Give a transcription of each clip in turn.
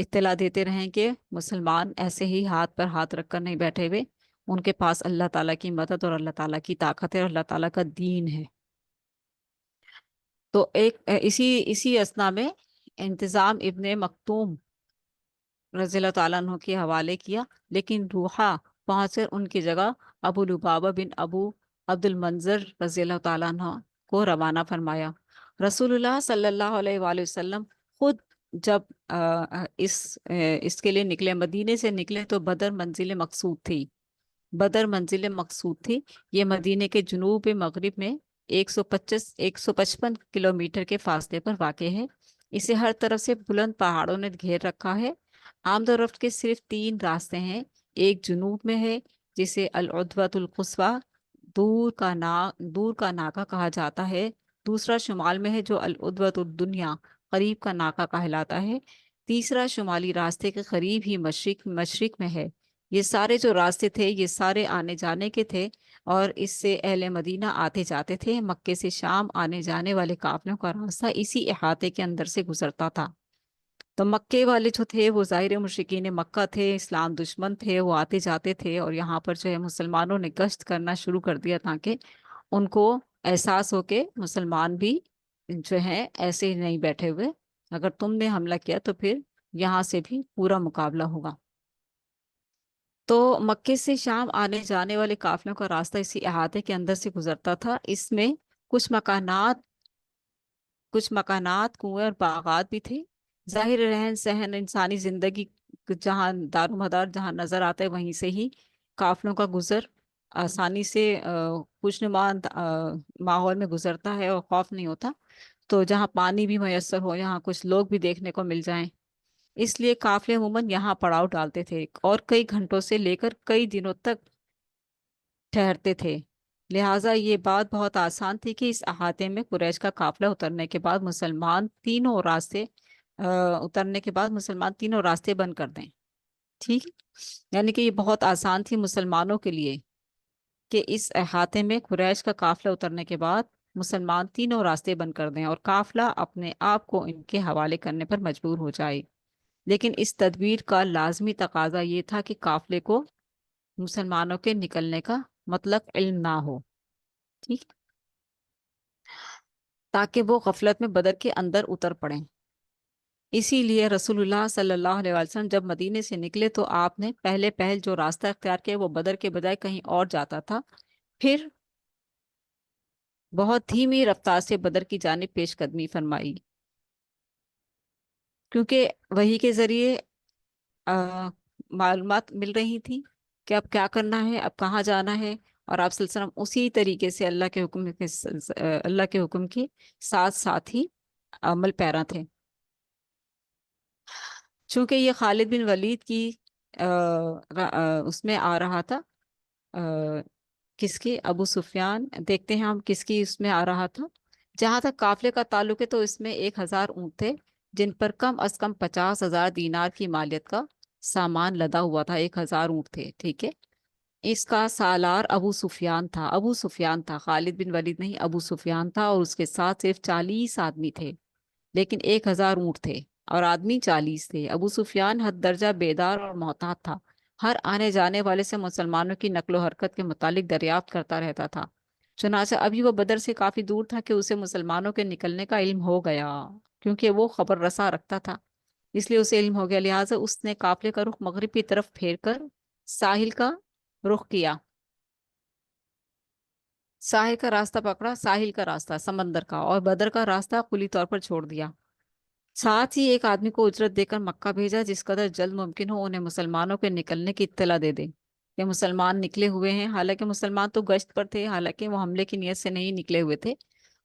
اطلاع دیتے رہیں کہ مسلمان ایسے ہی ہاتھ پر ہاتھ رکھ کر نہیں بیٹھے ہوئے، ان کے پاس اللہ تعالیٰ کی مدد اور اللہ تعالیٰ کی طاقت ہے اور اللہ تعالیٰ کا دین ہے۔ تو ایک اسی اسنا میں انتظام ابن مکتوم رضی اللہ تعالیٰ عنہ کے حوالے کیا، لیکن روحا پہنچ کر ان کی جگہ ابو لبابہ بن ابو عبد المنظر رضی اللہ تعالیٰ عنہ کو روانہ فرمایا۔ رسول اللہ صلی اللہ علیہ وآلہ وسلم خود جب اس کے لیے نکلے، مدینے سے نکلے، تو بدر منزل مقصود تھی۔ بدر منزل مقصود تھی، یہ مدینے کے جنوب مغرب میں 155 کلومیٹر کے فاصلے پر واقع ہے۔ اسے ہر طرف سے بلند پہاڑوں نے گھیر رکھا ہے۔ آمد و رفت کے صرف 3 راستے ہیں، ایک جنوب میں ہے جسے العدوۃ القصویٰ دور کا ناکا کہا جاتا ہے، دوسرا شمال میں ہے جو العدوۃ الدنیا قریب کا ناکا کہلاتا ہے، تیسرا شمالی راستے کے قریب ہی مشرق میں ہے۔ یہ سارے جو راستے تھے یہ سارے آنے جانے کے تھے، اور اس سے اہل مدینہ آتے جاتے تھے۔ مکے سے شام آنے جانے والے قافلوں کا راستہ اسی احاطے کے اندر سے گزرتا تھا۔ تو مکے والے جو تھے وہ ظاہر مشرکین مکہ تھے، اسلام دشمن تھے، وہ آتے جاتے تھے، اور یہاں پر جو ہے مسلمانوں نے گشت کرنا شروع کر دیا تاکہ ان کو احساس ہو کہ مسلمان بھی جو ہے ایسے ہی نہیں بیٹھے ہوئے، اگر تم نے حملہ کیا تو پھر یہاں سے بھی پورا مقابلہ ہوگا۔ تو مکے سے شام آنے جانے والے قافلوں کا راستہ اسی احاطے کے اندر سے گزرتا تھا۔ اس میں کچھ مکانات کنویں اور باغات بھی تھے۔ ظاہر رہن سہن انسانی زندگی جہاں دار و مدار جہاں نظر آتا ہے وہیں سے ہی قافلوں کا گزر آسانی سے خوشنما ماحول میں گزرتا ہے اور خوف نہیں ہوتا۔ تو جہاں پانی بھی میسر ہو، یہاں کچھ لوگ بھی دیکھنے کو مل جائیں، اس لیے قافلے عموماً یہاں پڑاؤ ڈالتے تھے اور کئی گھنٹوں سے لے کر کئی دنوں تک ٹھہرتے تھے۔ لہٰذا یہ بات بہت آسان تھی کہ اس احاطے میں قریش کا قافلہ اترنے کے بعد مسلمان تینوں راستے بند کر دیں۔ ٹھیک ہے؟ یعنی کہ یہ بہت آسان تھی مسلمانوں کے لیے کہ اس احاطے میں قریش کا قافلہ اترنے کے بعد مسلمان تینوں راستے بند کر دیں اور قافلہ اپنے آپ کو ان کے حوالے کرنے پر مجبور ہو جائے۔ لیکن اس تدبیر کا لازمی تقاضا یہ تھا کہ قافلے کو مسلمانوں کے نکلنے کا مطلق علم نہ ہو، ٹھیک، تاکہ وہ غفلت میں بدر کے اندر اتر پڑیں۔ اسی لیے رسول اللہ صلی اللہ علیہ وسلم جب مدینے سے نکلے تو آپ نے پہل جو راستہ اختیار کیا وہ بدر کے بجائے کہیں اور جاتا تھا، پھر بہت دھیمی رفتار سے بدر کی جانب پیش قدمی فرمائی، کیونکہ وحی کے ذریعے معلومات مل رہی تھی کہ اب کیا کرنا ہے، اب کہاں جانا ہے، اور آپ صلی اللہ علیہ وسلم اسی طریقے سے اللہ کے حکم کے ساتھ ساتھ ہی عمل پیرا تھے۔ چونکہ یہ خالد بن ولید کی اس میں آ رہا تھا، کس کی، ابو سفیان، دیکھتے ہیں ہم کس کی اس میں آ رہا تھا۔ جہاں تک قافلے کا تعلق ہے تو اس میں 1000 اونٹ تھے جن پر کم از کم 50,000 دینار کی مالیت کا سامان لدا ہوا تھا۔ 1000 اونٹ تھے، ٹھیک ہے۔ اس کا سالار ابو سفیان تھا، خالد بن ولید نہیں، ابو سفیان تھا، اور اس کے ساتھ صرف 40 آدمی تھے، لیکن 1000 اونٹ تھے اور آدمی 40 تھے۔ ابو سفیان حد درجہ بیدار اور محتاط تھا، ہر آنے جانے والے سے مسلمانوں کی نقل و حرکت کے متعلق دریافت کرتا رہتا تھا۔ چنانچہ ابھی وہ بدر سے کافی دور تھا کہ اسے مسلمانوں کے نکلنے کا علم ہو گیا، کیونکہ وہ خبر رساں رکھتا تھا، اس لیے اسے علم ہو گیا۔ لہٰذا اس نے قافلے کا رخ مغرب کی طرف پھیر کر ساحل کا رخ کیا، ساحل کا راستہ پکڑا، ساحل کا راستہ سمندر کا، اور بدر کا راستہ کلی طور پر چھوڑ دیا۔ ساتھ ہی ایک آدمی کو اجرت دے کر مکہ بھیجا جس قدر جلد ممکن ہو انہیں مسلمانوں کے نکلنے کی اطلاع دے دے کہ مسلمان نکلے ہوئے ہیں۔ حالانکہ مسلمان تو گشت پر تھے، حالانکہ وہ حملے کی نیت سے نہیں نکلے ہوئے تھے۔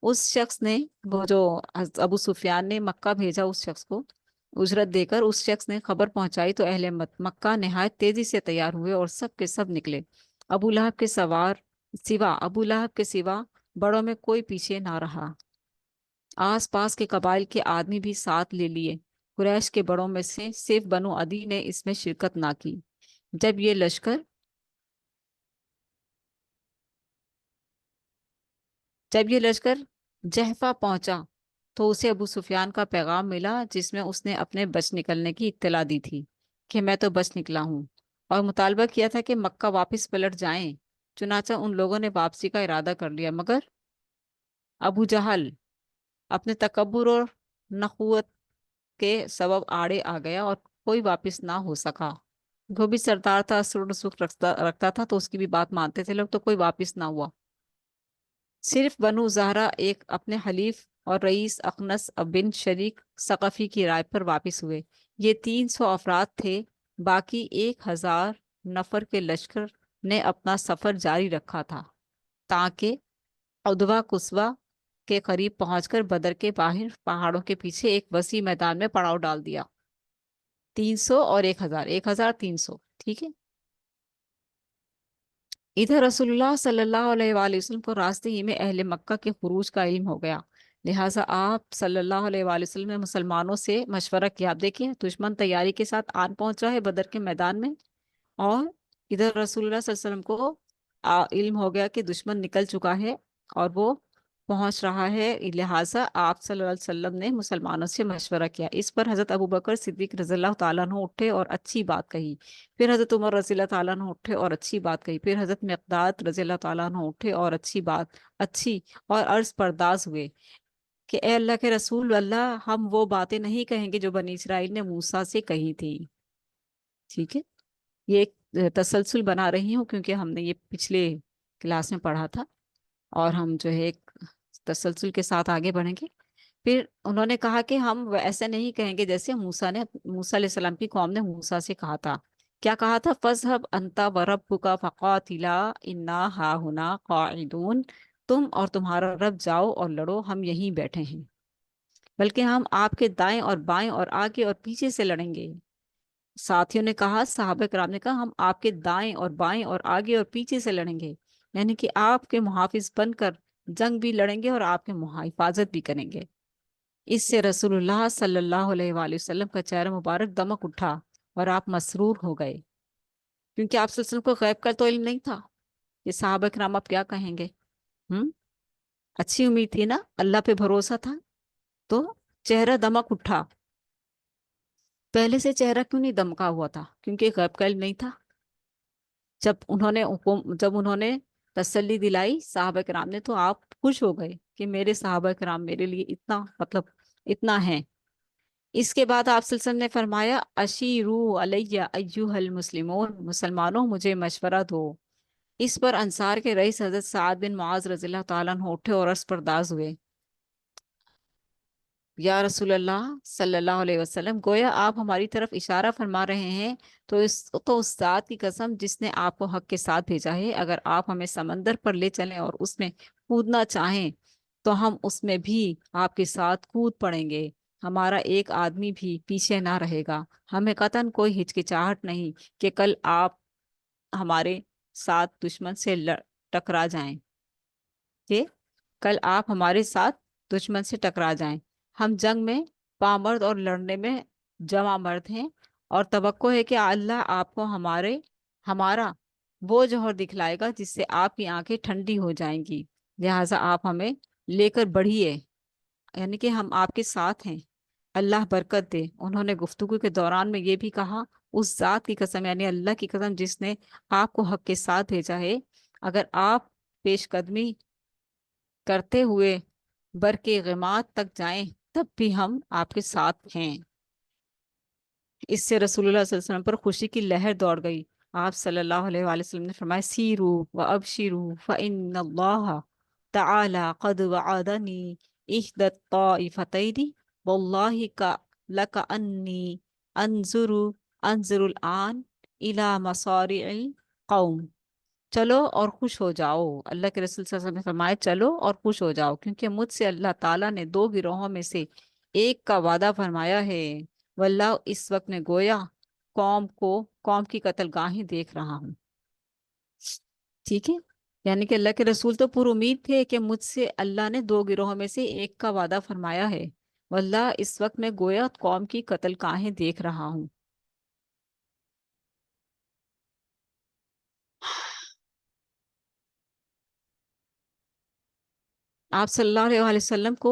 اس شخص نے، وہ جو ابو سفیان نے مکہ بھیجا، اس شخص کو اجرت دے کر اس شخص نے خبر پہنچائی تو اہل مکہ نہایت تیزی سے تیار ہوئے اور سب کے سب نکلے۔ ابو لہب کے سوا بڑوں میں کوئی پیچھے نہ رہا۔ آس پاس کے قبائل کے آدمی بھی ساتھ لے لیے۔ قریش کے بڑوں میں سے صرف بنو عدی نے اس میں شرکت نہ کی۔ جب یہ لشکر جہفا پہنچا تو اسے ابو سفیان کا پیغام ملا جس میں اس نے اپنے بچ نکلنے کی اطلاع دی تھی کہ میں تو بچ نکلا ہوں، اور مطالبہ کیا تھا کہ مکہ واپس پلٹ جائیں۔ چنانچہ ان لوگوں نے واپسی کا ارادہ کر لیا، مگر ابو جہل اپنے تکبر اور نخوت کے سبب آڑے آ گیا اور کوئی واپس نہ ہو سکا۔ وہ بھی سردار تھا، سر سکھ رکھتا تھا، تو اس کی بھی بات مانتے تھے لوگ، تو کوئی واپس نہ ہوا۔ صرف بنو زہرا ایک اپنے حلیف اور رئیس اخنس بن شریک ثقفی کی رائے پر واپس ہوئے۔ یہ 300 افراد تھے، باقی 1000 نفر کے لشکر نے اپنا سفر جاری رکھا تھا تاکہ ادوا قصوہ کے قریب پہنچ کر بدر کے باہر پہاڑوں کے پیچھے ایک وسیع میدان میں پڑاؤ ڈال دیا۔ 300 اور 1000، 1300، ٹھیک ہے۔ ادھر رسول اللہ صلی اللہ علیہ وآلہ وسلم کو راستے ہی میں اہل مکہ کے خروج کا علم ہو گیا، لہٰذا آپ صلی اللہ علیہ وآلہ وسلم نے مسلمانوں سے مشورہ کیا۔ آپ دیکھیں دشمن تیاری کے ساتھ آن پہنچ رہا ہے بدر کے میدان میں، اور ادھر رسول اللہ صلی اللہ علیہ وسلم کو علم ہو گیا کہ دشمن نکل چکا ہے اور وہ پہنچ رہا ہے، لہٰذا آپ صلی اللہ علیہ وسلم نے مسلمانوں سے مشورہ کیا۔ اس پر حضرت ابوبکر صدیق رضی اللہ تعالیٰ عنہ اٹھے اور اچھی بات کہی، پھر حضرت عمر رضی اللہ تعالیٰ عنہ اٹھے اور اچھی بات کہی، پھر حضرت مقداد رضی اللہ تعالیٰ عنہ اٹھے اور اچھی اور عرض پرداز ہوئے کہ اے اللہ کے رسول اللہ، ہم وہ باتیں نہیں کہیں گے جو بنی اسرائیل نے موسیٰ سے کہی تھی۔ ٹھیک ہے، یہ ایک تسلسل بنا رہی ہوں کیونکہ ہم نے یہ پچھلے کلاس میں پڑھا تھا، اور ہم جو ہے ایک تسلسل کے ساتھ آگے بڑھیں گے۔ پھر انہوں نے کہا کہ ہم ایسے نہیں کہیں گے جیسے موسیٰ علیہ السلام کی قوم نے موسیٰ سے کہا تھا۔ کیا کہا تھا؟ فَاذْهَبْ أَنْتَ وَرَبُّكَ فَقَاتِلَا إِنَّا هَاهُنَا قَاعِدُونَ، تم اور تمہارا رب جاؤ اور لڑو، ہم یہیں بیٹھے ہیں، بلکہ ہم آپ کے دائیں اور بائیں اور آگے اور پیچھے سے لڑیں گے۔ ساتھیوں نے کہا، صحابہ کرام نے کہا، ہم آپ کے دائیں اور بائیں اور آگے اور پیچھے سے لڑیں گے، یعنی کہ آپ کے محافظ بن کر جنگ بھی لڑیں گے اور آپ کے حفاظت بھی کریں گے۔ اس سے رسول اللہ صلی اللہ علیہ وآلہ وسلم کا چہرہ مبارک دمک اٹھا اور آپ مسرور ہو گئے، کیونکہ آپ صلی اللہ علیہ وسلم کو غیب کا تو علم نہیں تھا یہ صحابہ کرام آپ کیا کہیں گے۔ ہم اچھی امید تھی نا، اللہ پہ بھروسہ تھا، تو چہرہ دمک اٹھا۔ پہلے سے چہرہ کیوں نہیں دمکا ہوا تھا؟ کیونکہ غیب کا علم نہیں تھا۔ جب انہوں نے تسلی دلائی صحابہ کرام نے، تو آپ خوش ہو گئے کہ میرے صحابہ کرام میرے لیے اتنا اتنا ہے۔ اس کے بعد آپ صلی اللہ علیہ وسلم نے فرمایا، اشیرو علیہ ایھا المسلمون، مسلمانوں مجھے مشورہ دو۔ اس پر انصار کے رئیس حضرت سعد بن معاذ رضی اللہ تعالیٰ عنہ اٹھے اور عرض پرداز ہوئے، یا رسول اللہ صلی اللہ علیہ وسلم، گویا آپ ہماری طرف اشارہ فرما رہے ہیں، تو اس ذات کی قسم جس نے آپ کو حق کے ساتھ بھیجا ہے، اگر آپ ہمیں سمندر پر لے چلیں اور اس میں کودنا چاہیں تو ہم اس میں بھی آپ کے ساتھ کود پڑیں گے، ہمارا ایک آدمی بھی پیچھے نہ رہے گا، ہمیں قطعاً کوئی ہچکچاہٹ نہیں کہ کل آپ ہمارے ساتھ دشمن سے ٹکرا جائیں، کہ کل آپ ہمارے ساتھ دشمن سے ٹکرا جائیں۔ ہم جنگ میں پامرد اور لڑنے میں جمع مرد ہیں، اور توقع ہے کہ اللہ آپ کو ہمارا وہ جوہر دکھلائے گا جس سے آپ کی آنکھیں ٹھنڈی ہو جائیں گی، لہٰذا آپ ہمیں لے کر بڑھیے، یعنی کہ ہم آپ کے ساتھ ہیں، اللہ برکت دے۔ انہوں نے گفتگو کے دوران میں یہ بھی کہا، اس ذات کی قسم، یعنی اللہ کی قسم جس نے آپ کو حق کے ساتھ بھیجا ہے، اگر آپ پیش قدمی کرتے ہوئے برقِ غماد تک جائیں تب بھی ہم آپ کے ساتھ ہیں۔ اس سے رسول اللہ صلی اللہ علیہ وسلم پر خوشی کی لہر دوڑ گئی۔ آپ صلی اللہ علیہ وآلہ وسلم نے فرمایا، سیرو و ابشرو فإن اللہ تعالی قد وعدنی احدی الطائفتین واللہ کا لک انی انظر الآن الی مصارع القوم۔ چلو اور خوش ہو جاؤ، اللہ کے رسول صلی اللہ علیہ وسلم نے فرمایا، چلو اور خوش ہو جاؤ، کیونکہ مجھ سے اللہ تعالیٰ نے 2 گروہوں میں سے ایک کا وعدہ فرمایا ہے، واللہ اس وقت میں گویا قوم کی قتل گاہیں دیکھ رہا ہوں۔ ٹھیک ہے، یعنی کہ اللہ کے رسول تو پر امید تھے کہ مجھ سے اللہ نے 2 گروہوں میں سے ایک کا وعدہ فرمایا ہے، واللہ اس وقت میں گویا قوم کی قتل گاہیں دیکھ رہا ہوں۔ آپ صلی اللہ علیہ وسلم کو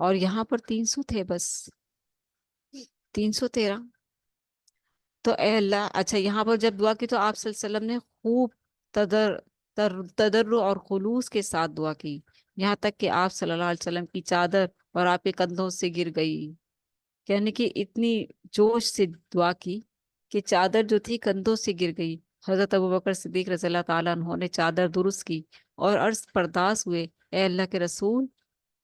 اور یہاں پر 300 تھے بس، 313۔ تو اے اللہ، اچھا یہاں پر جب دعا کی تو آپ صلی اللہ علیہ وسلم نے خوب تدر تدرع اور خلوص کے ساتھ دعا کی، یہاں تک کہ آپ صلی اللہ علیہ وسلم کی چادر اور آپ کے کندھوں سے گر گئی، یعنی کہ اتنی جوش سے دعا کی کہ چادر جو تھی کندھوں سے گر گئی۔ حضرت ابوبکر صدیق رضی اللہ تعالیٰ عنہ نے چادر درست کی اور عرض پرداز ہوئے، اے اللہ کے رسول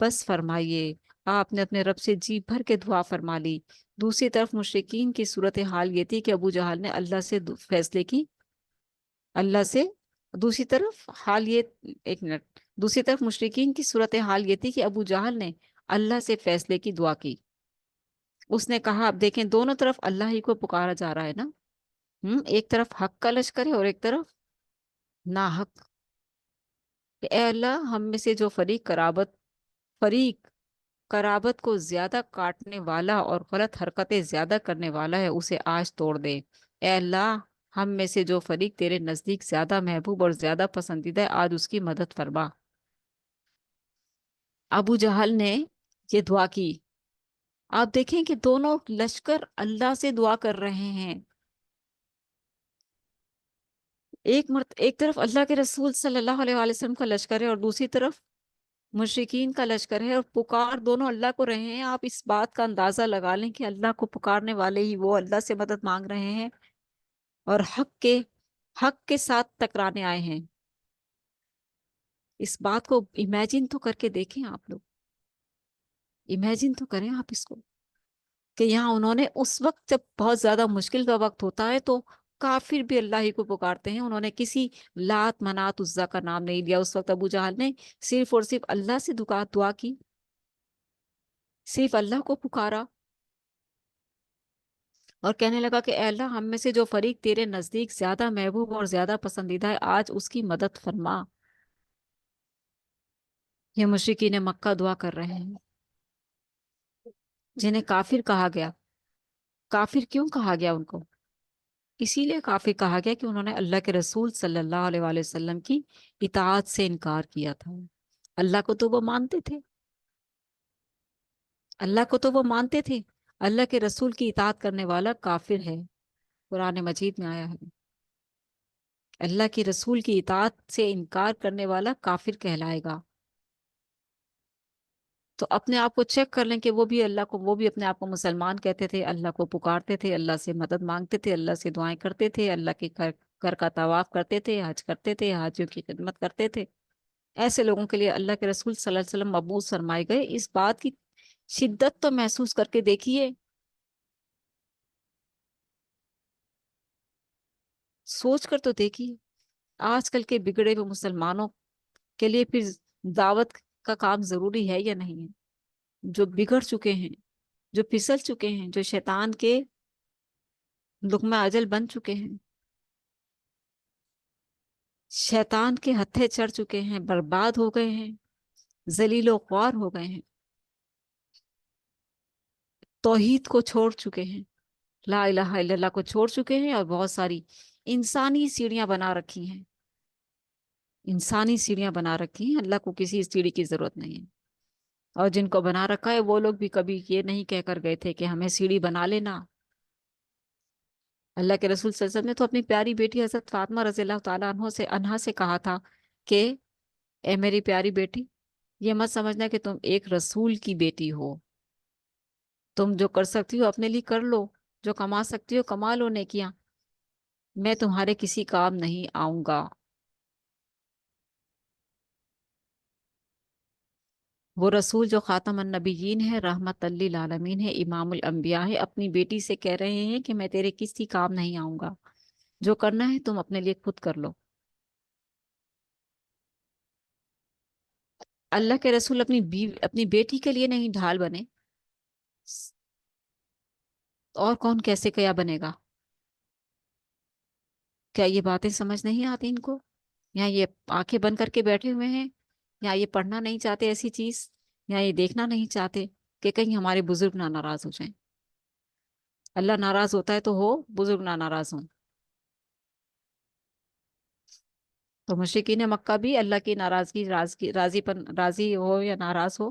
بس فرمائیے۔ آپ نے اپنے رب سے جی بھر کے دعا فرما لی۔ دوسری طرف مشرکین کی صورتحال یہ تھی کہ ابو جہل نے اللہ سے فیصلے کی، اللہ سے دوسری طرف حال یہ ایک منٹ دوسری طرف مشرکین کی صورتحال یہ تھی کہ ابو جہل نے اللہ سے فیصلے کی دعا کی۔ اس نے کہا، اب دیکھیں دونوں طرف اللہ ہی کو پکارا جا رہا ہے نا، ایک طرف حق کا لشکر ہے اور ایک طرف ناحق، کہ اے اللہ ہم میں سے جو فریق قرابت کو زیادہ کاٹنے والا اور غلط حرکتیں زیادہ کرنے والا ہے اسے آج توڑ دے۔ اے اللہ ہم میں سے جو فریق تیرے نزدیک زیادہ محبوب اور زیادہ پسندیدہ ہے آج اس کی مدد فرما۔ ابو جہل نے یہ دعا کی۔ آپ دیکھیں کہ دونوں لشکر اللہ سے دعا کر رہے ہیں، ایک طرف اللہ کے رسول صلی اللہ علیہ وآلہ وسلم کا لشکر ہے اور دوسری طرف مشرکین کا لشکر ہے، اور پکار دونوں اللہ کو رہے ہیں۔ آپ اس بات کا اندازہ لگا لیں کہ اللہ کو پکارنے والے ہی وہ اللہ سے مدد مانگ رہے ہیں اور حق کے ساتھ ٹکرانے آئے ہیں۔ اس بات کو امیجن تو کر کے دیکھیں، آپ لوگ امیجن تو کریں آپ اس کو، کہ یہاں انہوں نے اس وقت جب بہت زیادہ مشکل کا وقت ہوتا ہے تو کافر بھی اللہ ہی کو پکارتے ہیں، انہوں نے کسی لات منات عزا کا نام نہیں لیا۔ اس وقت ابو جہل نے صرف اور صرف اللہ سے دعا کی، صرف اللہ کو پکارا اور کہنے لگا کہ اے اللہ ہم میں سے جو فریق تیرے نزدیک زیادہ محبوب اور زیادہ پسندیدہ ہے آج اس کی مدد فرما۔ یہ مشرکین مکہ دعا کر رہے ہیں جنہیں کافر کہا گیا۔ کافر کیوں کہا گیا ان کو؟ اسی لیے کافر کہا گیا کہ انہوں نے اللہ کے رسول صلی اللہ علیہ وآلہ وسلم کی اطاعت سے انکار کیا تھا۔ اللہ کو تو وہ مانتے تھے، اللہ کو تو وہ مانتے تھے، اللہ کے رسول کی اطاعت کرنے والا کافر ہے۔ قرآن مجید میں آیا ہے اللہ کی رسول کی اطاعت سے انکار کرنے والا کافر کہلائے گا۔ تو اپنے آپ کو چیک کر لیں کہ وہ بھی اپنے آپ کو مسلمان کہتے تھے، اللہ کو پکارتے تھے، اللہ سے مدد مانگتے تھے، اللہ سے دعائیں کرتے تھے، اللہ کے گھر کا طواف کرتے تھے، حج کرتے تھے، حاجیوں کی خدمت کرتے تھے۔ ایسے لوگوں کے لیے اللہ کے رسول صلی اللہ علیہ وسلم مبعوث فرمائے گئے۔ اس بات کی شدت تو محسوس کر کے دیکھیے، سوچ کر تو دیکھیے، آج کل کے بگڑے ہوئے مسلمانوں کے لیے پھر دعوت کا کام ضروری ہے یا نہیں ہے؟ جو بگڑ چکے ہیں، جو پھسل چکے ہیں، جو شیطان کے لقمہ اجل بن چکے ہیں، شیطان کے ہتھے چڑھ چکے ہیں، برباد ہو گئے ہیں، ذلیل و خوار ہو گئے ہیں، توحید کو چھوڑ چکے ہیں، لا الہ الا اللہ کو چھوڑ چکے ہیں، اور بہت ساری انسانی سیڑھیاں بنا رکھی ہیں، انسانی سیڑھیاں بنا رکھی ہیں۔ اللہ کو کسی سیڑھی کی ضرورت نہیں ہے، اور جن کو بنا رکھا ہے وہ لوگ بھی کبھی یہ نہیں کہہ کر گئے تھے کہ ہمیں سیڑھی بنا لینا۔ اللہ کے رسول صلی اللہ علیہ وسلم نے تو اپنی پیاری بیٹی حضرت فاطمہ رضی اللہ تعالیٰ عنہ سے کہا تھا کہ اے میری پیاری بیٹی، یہ مت سمجھنا کہ تم ایک رسول کی بیٹی ہو، تم جو کر سکتی ہو اپنے لیے کر لو، جو کما سکتی ہو کما لو نیکیاں، میں تمہارے کسی کام نہیں آؤں گا۔ وہ رسول جو خاتم النبیین ہے، رحمت للعالمین ہے، امام الانبیاء ہے، اپنی بیٹی سے کہہ رہے ہیں کہ میں تیرے کسی کام نہیں آؤں گا، جو کرنا ہے تم اپنے لیے خود کر لو۔ اللہ کے رسول اپنی بیٹی کے لیے نہیں ڈھال بنے، اور کون کیسے کیا بنے گا؟ کیا یہ باتیں سمجھ نہیں آتی ان کو؟ یا یہ آنکھیں بند کر کے بیٹھے ہوئے ہیں، یا یہ پڑھنا نہیں چاہتے ایسی چیز، یا یہ دیکھنا نہیں چاہتے کہ کہیں ہمارے بزرگ نہ ناراض ہو جائیں؟ اللہ ناراض ہوتا ہے تو ہو، بزرگ نہ ناراض ہوں۔ تو مشرکین مکہ بھی اللہ کی ناراضگی راضی ہو یا ناراض ہو،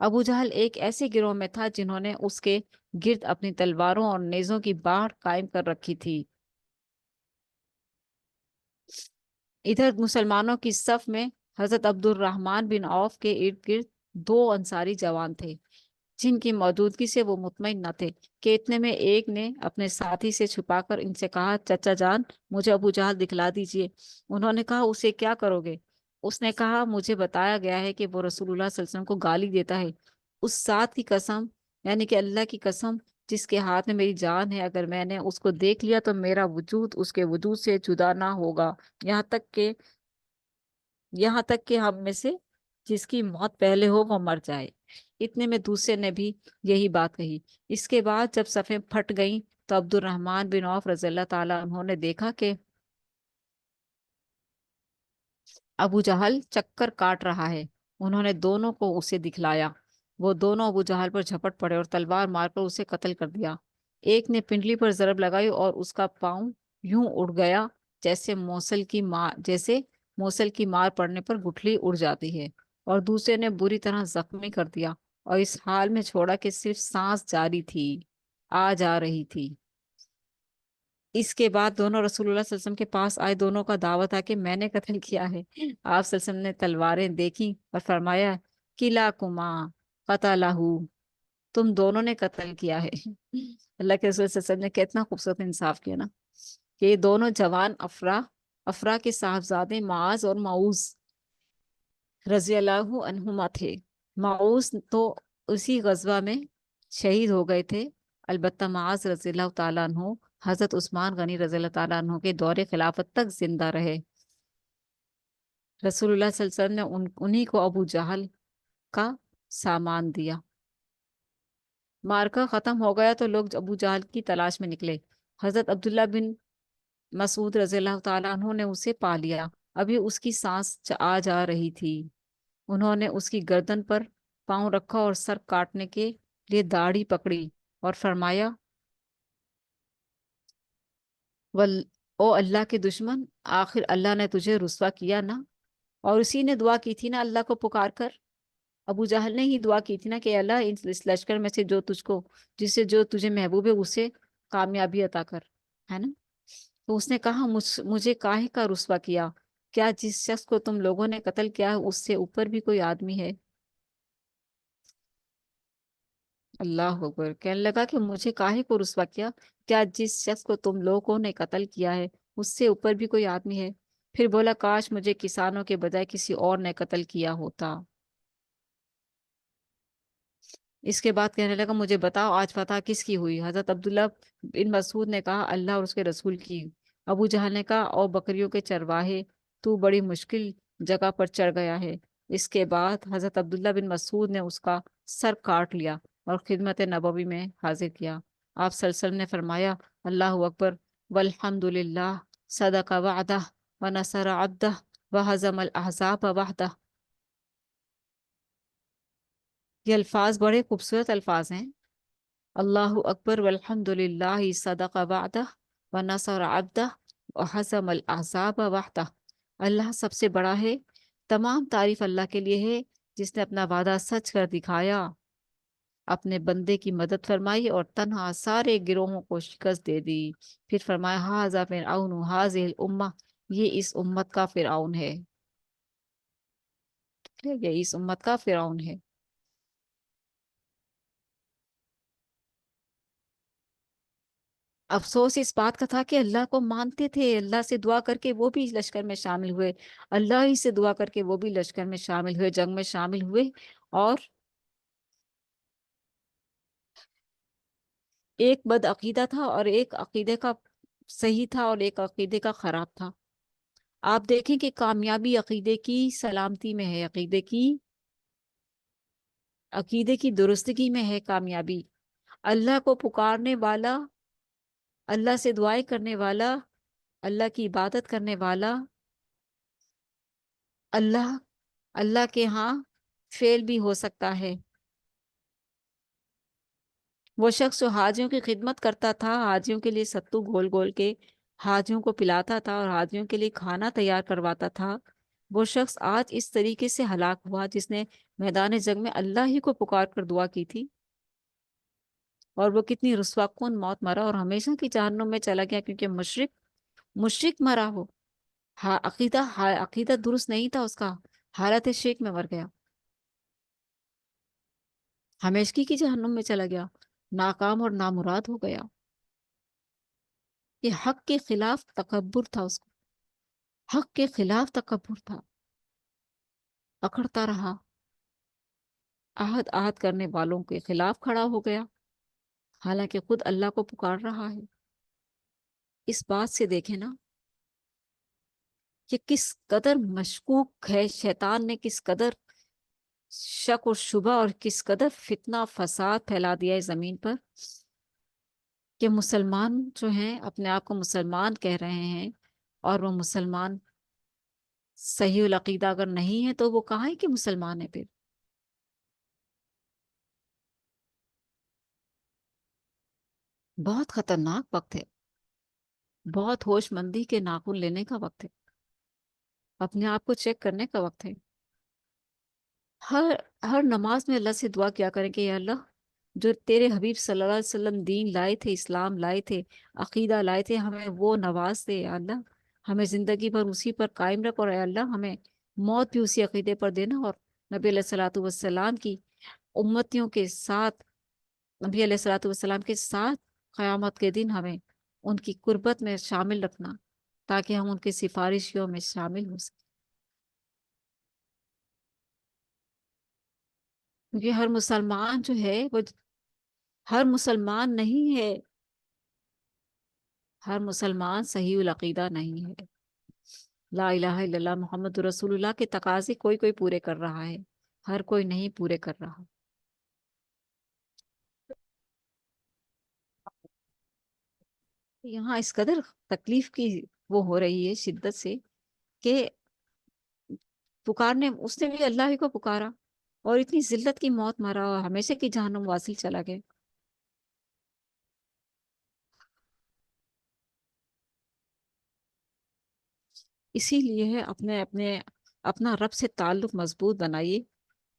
ابو جہل ایک ایسے گروہ میں تھا جنہوں نے اس کے گرد اپنی تلواروں اور نیزوں کی باڑ قائم کر رکھی تھی۔ ادھر مسلمانوں کی صف میں حضرت عبد الرحمن بن عوف کے ارد گرد دو انصاری جوان تھے جن کی موجودگی سے وہ مطمئن نہ تھے کہ اتنے میں ایک نے اپنے ساتھی سے چھپا کر ان سے کہا، چچا جان مجھے ابو جہل دکھلا دیجئے۔ انہوں نے کہا، اسے کیا کرو گے؟ اس نے کہا، مجھے بتایا گیا ہے کہ وہ رسول اللہ صلی اللہ علیہ وسلم کو گالی دیتا ہے۔ اس ذات کی قسم، یعنی کہ اللہ کی قسم جس کے ہاتھ میں میری جان ہے، اگر میں نے اس کو دیکھ لیا تو میرا وجود اس کے وجود سے جدا نہ ہوگا، یہاں تک کہ ہم میں سے جس کی موت پہلے ہو وہ مر جائے۔ اتنے میں دوسرے نے بھی یہی بات کہی۔ اس کے بعد جب صفیں پھٹ گئیں تو عبد الرحمن بن عوف رضی اللہ تعالیٰ عنہ نے دیکھا کہ ابو جہل چکر کاٹ رہا ہے۔ انہوں نے دونوں کو اسے دکھلایا۔ وہ دونوں ابو جہل پر جھپٹ پڑے اور تلوار مار کر اسے قتل کر دیا۔ ایک نے پنڈلی پر ضرب لگائی اور اس کا پاؤں یوں اڑ گیا جیسے موصل کی مار پڑنے پر گٹھلی اڑ جاتی ہے، اور دوسرے نے بری طرح زخمی کر دیا اور اس حال میں چھوڑا کہ صرف سانس جاری تھی، آ جا رہی تھی۔ اس کے بعد دونوں رسول اللہ صلی اللہ علیہ وسلم کے پاس آئے۔ دونوں کا دعویٰ تھا کہ میں نے قتل کیا ہے۔ آپ صلی اللہ علیہ وسلم نے تلواریں دیکھی اور فرمایا، کلا کما قتلہ، تم دونوں نے قتل کیا ہے۔ اللہ کے رسول صلی اللہ علیہ وسلم نے کتنا خوبصورت انصاف کیا نا، کہ یہ دونوں جوان افرا کے صاحبزادے معاذ اور معوذ رضی اللہ عنہما تھے۔ معوذ تو اسی غزوہ میں شہید ہو گئے تھے، البتہ معاذ رضی اللہ تعالیٰ عنہ حضرت عثمان غنی رضی اللہ تعالیٰ عنہ کے دور خلافت تک زندہ رہے۔ رسول اللہ صلی اللہ علیہ وسلم نے انہی کو ابو جہل کا سامان دیا۔ مارکا ختم ہو گیا تو لوگ ابو جہل کی تلاش میں نکلے۔ حضرت عبداللہ بن مسعود رضی اللہ تعالیٰ عنہ نے اسے پا لیا، ابھی اس کی سانس آ جا رہی تھی۔ انہوں نے اس کی گردن پر پاؤں رکھا اور سر کاٹنے کے لیے داڑھی پکڑی اور فرمایا، او اللہ کے دشمن، آخر اللہ نے تجھے رسوا کیا نا۔ اور اسی نے دعا کی تھی نا اللہ کو پکار کر، ابو جہل نے ہی دعا کی تھی نا کہ اللہ اس لشکر میں سے جو تجھے محبوب ہے اسے کامیابی عطا کر، ہے نا۔ تو اس نے کہا، مجھے کاہے کا رسوا کیا؟ کیا جس شخص کو تم لوگوں نے قتل کیا ہے اس سے اوپر بھی کوئی آدمی ہے؟ اللہ اکبر، کہنے لگا کہ مجھے کاہے کو رسوا کیا؟ کیا جس شخص کو تم لوگوں نے قتل کیا ہے اس سے اوپر بھی کوئی آدمی ہے؟ پھر بولا، کاش مجھے کسانوں کے بجائے کسی اور نے قتل کیا ہوتا۔ اس کے بعد کہنے لگا، مجھے بتاؤ آج فتح کس کی ہوئی؟ حضرت عبداللہ بن مسعود نے کہا، اللہ اور اس کے رسول کی۔ ابو جہل نے کہا، او بکریوں کے چرواہے، تو بڑی مشکل جگہ پر چڑھ گیا ہے۔ اس کے بعد حضرت عبداللہ بن مسعود نے اس کا سر کاٹ لیا اور خدمت نبوی میں حاضر کیا۔ آپ صلی اللہ علیہ وسلم نے فرمایا، اللہ اکبر والحمد للہ، صدق وعدہ ونصر عبدہ وہزم الاحزاب وحدہ۔ یہ الفاظ بڑے خوبصورت الفاظ ہیں۔ اللہ اکبر والحمد للہ، صدق وعدہ ونصر عبدہ وہزم الاحزاب وحدہ۔ اللہ سب سے بڑا ہے، تمام تعریف اللہ کے لیے ہے جس نے اپنا وعدہ سچ کر دکھایا، اپنے بندے کی مدد فرمائی اور تنہا سارے گروہوں کو شکست دے دی۔ پھر فرمایا، ھذا فرعون ھذہ الامہ، یہ اس امت کا فرعون ہے، یہ اس امت کا فرعون ہے۔ افسوس اس بات کا تھا کہ اللہ کو مانتے تھے، اللہ سے دعا کر کے وہ بھی لشکر میں شامل ہوئے، اللہ ہی سے دعا کر کے وہ بھی لشکر میں شامل ہوئے، جنگ میں شامل ہوئے، اور ایک بد عقیدہ تھا اور ایک عقیدے کا صحیح تھا اور ایک عقیدے کا خراب تھا۔ آپ دیکھیں کہ کامیابی عقیدے کی سلامتی میں ہے، عقیدے کی درستگی میں ہے کامیابی۔ اللہ کو پکارنے والا، اللہ سے دعائیں کرنے والا، اللہ کی عبادت کرنے والا، اللہ کے ہاں فیل بھی ہو سکتا ہے۔ وہ شخص جو حاجیوں کی خدمت کرتا تھا، حاجیوں کے لیے ستو گھول گھول کے حاجیوں کو پلاتا تھا اور حاجیوں کے لیے کھانا تیار کرواتا تھا، وہ شخص آج اس طریقے سے ہلاک ہوا جس نے میدان جنگ میں اللہ ہی کو پکار کر دعا کی تھی، اور وہ کتنی رسوا کن موت مرا اور ہمیشہ کی جہنم میں چلا گیا، کیونکہ مشرک مرا ہو، عقیدہ درست نہیں تھا اس کا، حالت شرک میں مر گیا، ہمیشگی کی جہنم میں چلا گیا، ناکام اور نامراد ہو گیا۔ یہ حق کے خلاف تکبر تھا، اس کو حق کے خلاف تکبر تھا، اکڑتا رہا، آہد کرنے والوں کے خلاف کھڑا ہو گیا، حالانکہ خود اللہ کو پکار رہا ہے۔ اس بات سے دیکھیں نا کہ کس قدر مشکوک ہے، شیطان نے کس قدر شک اور شبہ اور کس قدر فتنہ فساد پھیلا دیا ہے زمین پر، کہ مسلمان جو ہیں اپنے آپ کو مسلمان کہہ رہے ہیں، اور وہ مسلمان صحیح العقیدہ اگر نہیں ہے تو وہ کہاں ہے کہ مسلمان ہے پھر؟ بہت خطرناک وقت ہے، بہت ہوش مندی کے ناخن لینے کا وقت ہے، اپنے آپ کو چیک کرنے کا وقت ہے۔ ہر ہر نماز میں اللہ سے دعا کیا کریں کہ یا اللہ، جو تیرے حبیب صلی اللہ علیہ وسلم دین لائے تھے، اسلام لائے تھے، عقیدہ لائے تھے، ہمیں وہ نواز دے یا اللہ، ہمیں زندگی بھر اسی پر قائم رکھ، اور اے اللہ ہمیں موت بھی اسی عقیدے پر دینا، اور نبی علیہ الصلوۃ والسلام کی امتیوں کے ساتھ، نبی علیہ الصلوۃ والسلام کے ساتھ قیامت کے دن ہمیں ان کی قربت میں شامل رکھنا، تاکہ ہم ان کی سفارشیوں میں شامل ہو سکیں، کیونکہ ہر مسلمان جو ہے وہ ہر مسلمان نہیں ہے، ہر مسلمان صحیح العقیدہ نہیں ہے۔ لا الہ الا اللہ محمد رسول اللہ کے تقاضے کوئی کوئی پورے کر رہا ہے، ہر کوئی نہیں پورے کر رہا۔ یہاں اس قدر تکلیف کی وہ ہو رہی ہے شدت سے کہ پکارنے اس نے بھی اللہ ہی کو پکارا، اور اتنی ذلت کی موت مرا اور ہمیشہ کی جہنم واصل چلا گیا۔ اسی لیے ہے اپنا رب سے تعلق مضبوط بنائیے،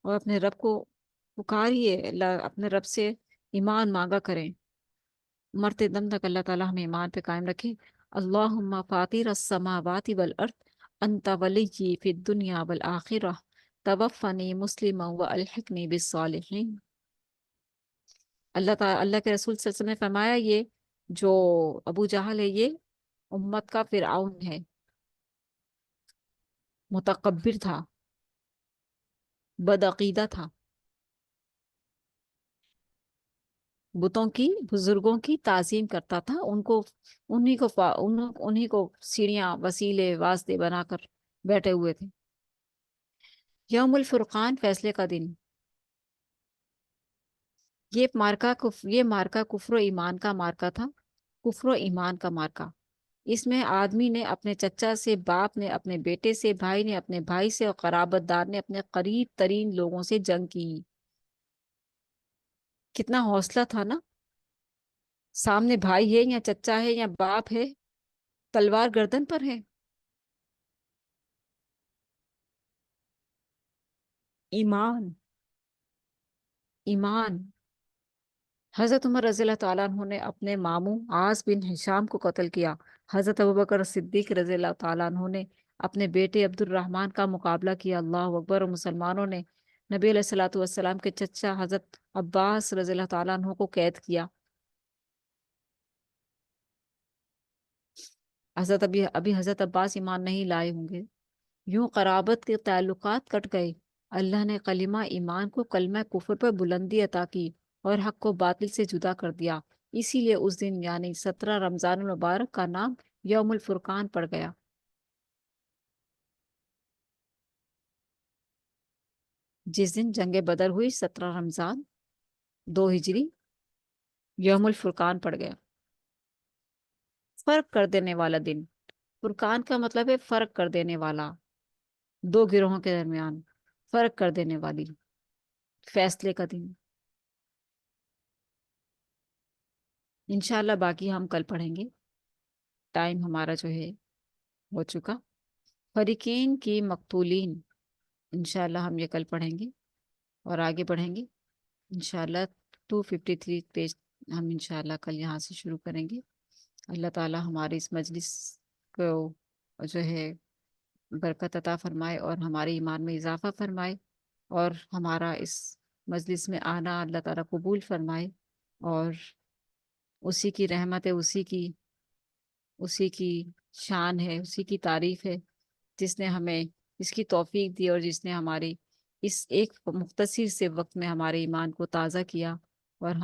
اور اپنے رب کو پکاریے، اپنے رب سے ایمان مانگا کریں، مرتے دم تک اللہ تعالیٰ ہمیں ایمان پہ قائم رکھے۔ اللہم فاطر السماوات والارض انت ولی فی الدنیا والآخرہ توفنی مسلما والحقنی بالصالحین۔ اللہ کے رسول صلی اللہ علیہ وسلم نے فرمایا، یہ جو ابو جہل ہے یہ امت کا فرعون ہے، متکبر تھا، بدعقیدہ تھا، بتوں کی، بزرگوں کی تعظیم کرتا تھا، انہی کو سیڑیاں وسیلے واسطے بنا کر بیٹھے ہوئے تھے۔ یوم الفرقان، فیصلے کا دن، یہ مارکا کفر و ایمان کا مارکا تھا، کفر و ایمان کا مارکا۔ اس میں آدمی نے اپنے چچا سے، باپ نے اپنے بیٹے سے، بھائی نے اپنے بھائی سے، اور قرابت دار نے اپنے قریب ترین لوگوں سے جنگ کی۔ کتنا حوصلہ تھا نا، سامنے بھائی ہے یا چچا ہے یا باپ ہے، تلوار گردن پر ہے۔ ایمان، ایمان۔ حضرت عمر رضی اللہ تعالیٰ عنہ نے اپنے ماموں عاص بن ہشام کو قتل کیا، حضرت ابوبکر صدیق رضی اللہ تعالیٰ عنہ نے اپنے بیٹے عبد الرحمن کا مقابلہ کیا، اللہ اکبر، اور مسلمانوں نے نبی علیہ الصلوۃ والسلام کے چچا حضرت عباس رضی اللہ تعالیٰ عنہ کو قید کیا۔ ابھی حضرت عباس ایمان نہیں لائے ہوں گے، یوں قرابت کے تعلقات کٹ گئے، اللہ نے کلمہ ایمان کو کلمہ کفر پر بلندی عطا کی، اور حق کو باطل سے جدا کر دیا۔ اسی لیے اس دن یعنی 17 رمضان المبارک کا نام یوم الفرقان پڑ گیا۔ جس دن جنگ بدر ہوئی، 17 رمضان 2 ہجری، یوم الفرقان پڑ گیا، فرق کر دینے والا دن۔ فرقان کا مطلب ہے فرق کر دینے والا، دو گروہوں کے درمیان فرق کر دینے والی، فیصلے کا دن۔ انشاءاللہ باقی ہم کل پڑھیں گے، ٹائم ہمارا جو ہے ہو چکا۔ فریقین کی مقتولین، انشاءاللہ ہم یہ کل پڑھیں گے اور آگے بڑھیں گے انشاءاللہ 253 پیج ہم انشاءاللہ کل یہاں سے شروع کریں گے۔ اللہ تعالی ہمارے اس مجلس کو جو ہے برکت عطا فرمائے اور ہمارے ایمان میں اضافہ فرمائے، اور ہمارا اس مجلس میں آنا اللہ تعالیٰ قبول فرمائے، اور اسی کی رحمت ہے، اسی کی شان ہے، اسی کی تعریف ہے جس نے ہمیں اس کی توفیق دی، اور جس نے ہماری اس ایک مختصر سے وقت میں ہمارے ایمان کو تازہ کیا، اور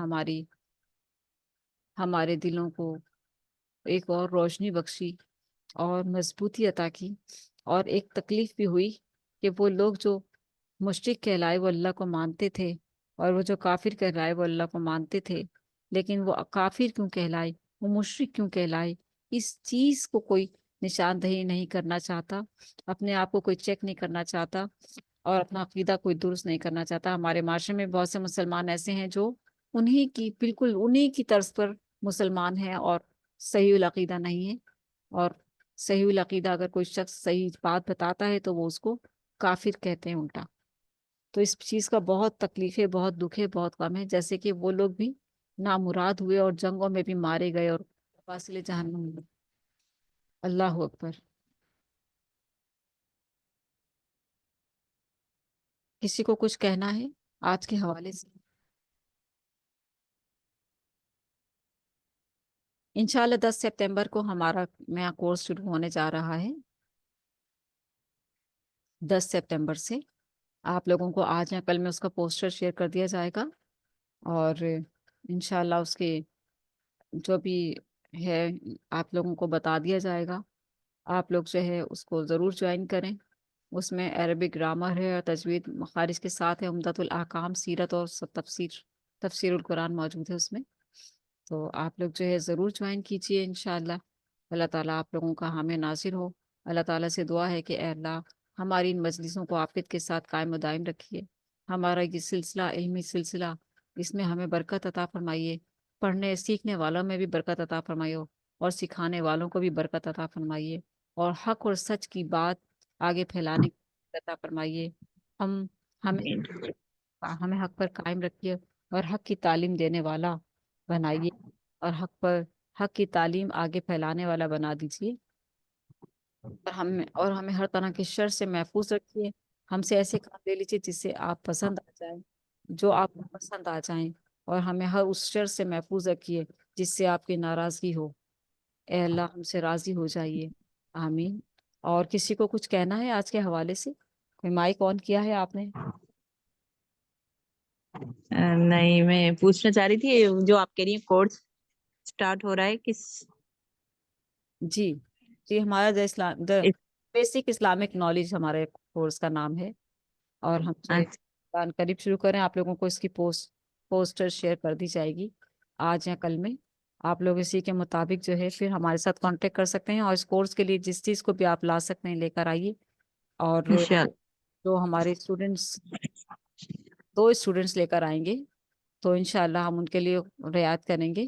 ہمارے دلوں کو ایک اور روشنی بخشی اور مضبوطی عطا کی۔ اور ایک تکلیف بھی ہوئی کہ وہ لوگ جو مشرک کہلائے وہ اللہ کو مانتے تھے، اور وہ جو کافر کہلائے وہ اللہ کو مانتے تھے، لیکن وہ کافر کیوں کہلائے، وہ مشرک کیوں کہلائے، اس چیز کو کوئی نشاندہی نہیں کرنا چاہتا، اپنے آپ کو کوئی چیک نہیں کرنا چاہتا، اور اپنا عقیدہ کوئی درست نہیں کرنا چاہتا۔ ہمارے معاشرے میں بہت سے مسلمان ایسے ہیں جو بالکل انہی کی طرز پر مسلمان ہیں اور صحیح العقیدہ نہیں ہے، اور صحیح العقیدہ اگر کوئی شخص صحیح بات بتاتا ہے تو وہ اس کو کافر کہتے ہیں الٹا۔ تو اس چیز کا بہت تکلیف ہے، بہت دکھ ہے، بہت غم ہے، جیسے کہ وہ لوگ بھی نامراد ہوئے اور جنگوں میں بھی مارے گئے اور فاصلے جہنم میں۔ اللہ اکبر۔ کسی کو کچھ کہنا ہے آج کے حوالے سے؟ انشاءاللہ 10 سپتمبر کو ہمارا نیا کورس شروع ہونے جا رہا ہے۔ 10 سپتمبر سے آپ لوگوں کو آج یا کل میں اس کا پوسٹر شیئر کر دیا جائے گا، اور انشاءاللہ اس کے جو بھی ہے آپ لوگوں کو بتا دیا جائے گا۔ آپ لوگ جو ہے اس کو ضرور جوائن کریں۔ اس میں عربک گرامر ہے اور تجوید مخارج کے ساتھ ہے، عمدۃ الاحکام، سیرت اور تفسیر القرآن موجود ہے اس میں۔ تو آپ لوگ جو ہے ضرور جوائن کیجئے انشاءاللہ۔ اللہ تعالیٰ آپ لوگوں کا حامی ناصر ہو۔ اللہ تعالیٰ سے دعا ہے کہ اے اللہ ہماری ان مجلسوں کو عافیت کے ساتھ قائم و دائم رکھیے۔ ہمارا یہ سلسلہ، علمی سلسلہ، اس میں ہمیں برکت عطا فرمائیے، پڑھنے سیکھنے والوں میں بھی برکت عطا فرمائیے، اور سکھانے والوں کو بھی برکت عطا فرمائیے، اور حق اور سچ کی بات آگے پھیلانے کی برکت عطا فرمائیے۔ ہم ہمیں ہمیں حق پر قائم رکھیے اور حق کی تعلیم دینے والا بنائیے، اور حق کی تعلیم آگے پھیلانے والا بنا دیجیے، اور ہمیں ہر طرح کے شر سے محفوظ رکھیے۔ ہم سے ایسے کام لے لیجیے جس سے آپ پسند آ جائیں، جو آپ کو پسند آ جائیں، اور ہمیں ہر اس شر سے محفوظ رکھیے جس سے آپ کی ناراضگی ہو۔ اے اللہ ہم سے راضی ہو جائیے، آمین۔ اور کسی کو کچھ کہنا ہے آج کے حوالے سے؟ کوئی مائک آن کیا ہے آپ نے؟ نہیں، میں پوچھنا چاہ رہی تھی جو آپ کہہ رہی ہیں کورس سٹارٹ ہو رہا ہے کس؟ جی ہمارا بیسک اسلامک نالج ہمارے کورس کا نام ہے، اور ہم جو قریب شروع کریں، آپ لوگوں کو اس کی پوسٹر شیئر کر دی جائے گی آج یا کل میں۔ آپ لوگ اسی کے مطابق جو ہے پھر ہمارے ساتھ کانٹیکٹ کر سکتے ہیں، اور اس کورس کے لیے جس چیز کو بھی آپ لا سکتے ہیں لے کر آئیے۔ اور جو ہمارے دو اسٹوڈنٹس لے کر آئیں گے تو انشاءاللہ ہم ان کے لیے رعایت کریں گے،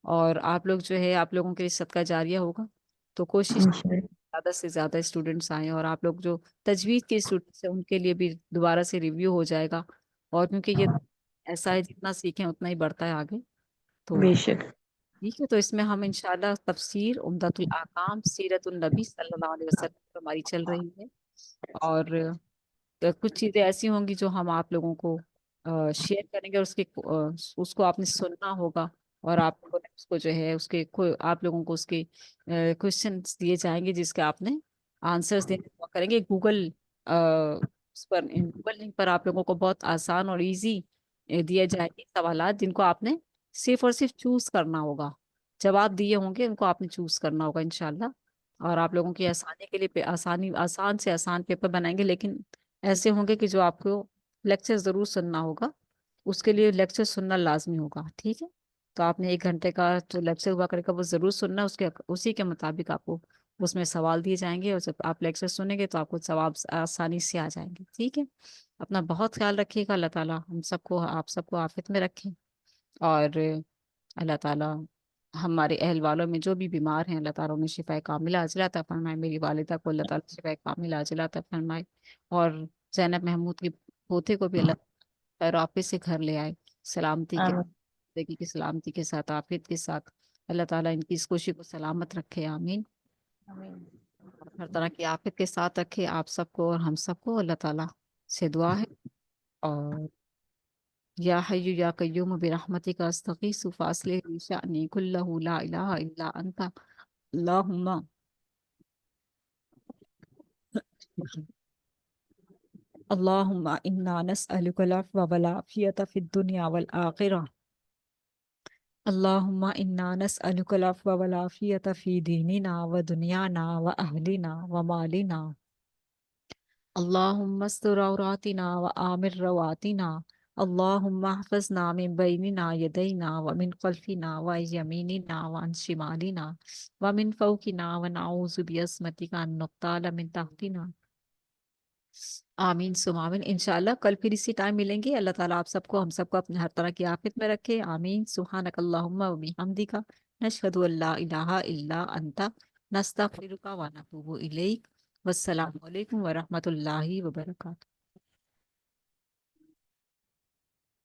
اور آپ لوگ جو ہے آپ لوگوں کے لیے صدقہ جاریہ ہوگا۔ تو کوشش زیادہ سے زیادہ اسٹوڈنٹس آئیں، اور آپ لوگ جو تجوید کے اسٹوڈنٹس ہیں ان کے لیے بھی دوبارہ سے ریویو ہو جائے گا، اور کیونکہ یہ ایسا ہے جتنا سیکھیں اتنا ہی بڑھتا ہے آگے۔ تو بے شک ٹھیک ہے، تو اس میں ہم انشاءاللہ تفسیر عمدۃ الاحکام، سیرت النبی صلی اللہ علیہ وسلم پر ہماری چل رہی ہے، اور کچھ چیزیں ایسی ہوں گی جو ہم آپ لوگوں کو شیئر کریں گے، اس کو آپ نے سننا ہوگا، اور آپ کو اس کو جو ہے آپ لوگوں کو اس کے کوشچنس دیے جائیں گے جس کے آپ نے آنسرس دینے کو کریں گے۔ گوگل لنک پر آپ لوگوں کو بہت آسان اور ایزی دیے جائیں گے سوالات، جن کو آپ نے صرف اور صرف چوز کرنا ہوگا۔ جواب دیے ہوں گے، ان کو آپ نے چوز کرنا ہوگا انشاءاللہ، اور آپ لوگوں کی آسانی کے لیے آسان سے آسان پیپر بنائیں گے، لیکن ایسے ہوں گے کہ جو آپ کو لیکچر ضرور سننا ہوگا، اس کے لیے لیکچر سننا لازمی ہوگا، ٹھیک ہے؟ تو آپ نے 1 گھنٹے کا جو لیکچر ہوا کرے گا وہ ضرور سننا، اسی کے مطابق آپ کو اس میں سوال دیے جائیں گے، اور جب آپ لیکچر سنیں گے تو آپ کو جواب آسانی سے آ جائیں گے، ٹھیک ہے؟ اپنا بہت خیال رکھیے گا۔ اللہ تعالیٰ آپ سب کو عافیت میں رکھیں، اور اللہ تعالیٰ ہمارے اہل والوں میں جو بھی بیمار ہیں اللہ تعالیٰ انہیں شفا کاملہ عاجلہ عطا فرمائے، میری والدہ کو اللہ تعالیٰ شفا کاملہ عاجلہ عطا فرمائے، اور زینب محمود کے پوتے کو بھی اللہ خیر و عافیت سے گھر لے آئے، سلامتی کے آمین زندگی کی سلامتی کے ساتھ، عافیت کے ساتھ، اللہ تعالیٰ ان کی اس کوشش کو سلامت رکھے، آمین، آمین اور ہر طرح کی آفت کے ساتھ رکھے آپ سب کو اور ہم سب کو، اللہ تعالیٰ سے دعا ہے، اور یا حی یا قیوم برحمتک استغیث فاصلح لی شأنی کلہ لا الہ الا انت اللہم اللہم انا نسألک العفو والعافیت فی الدنیا والآخرہ، اللہم انا نسألک العفو والعافیت فی دیننا ودنیانا واہلنا ومالنا، اللہم استر عوراتنا وآمر رواتنا، اللہم احفظنا من بیننا یدینا ومن خلفنا وعن یمیننا وعن شمالنا ومن فوقنا ونعوذ بعظمتک ان نغتال من تحتنا، آمین ثم آمین۔ انشاءاللہ کل پھر اسی ٹائم ملیں گے، اللہ تعالیٰ آپ سب کو ہم سب کو اپنے ہر طرح کی آفت میں رکھے، آمین، سبحانک اللہم و بحمدک نشہد ان لا الہ الا انت نستغفرک و نتوب الیک، والسلام علیکم ورحمۃ اللہ وبرکاتہ۔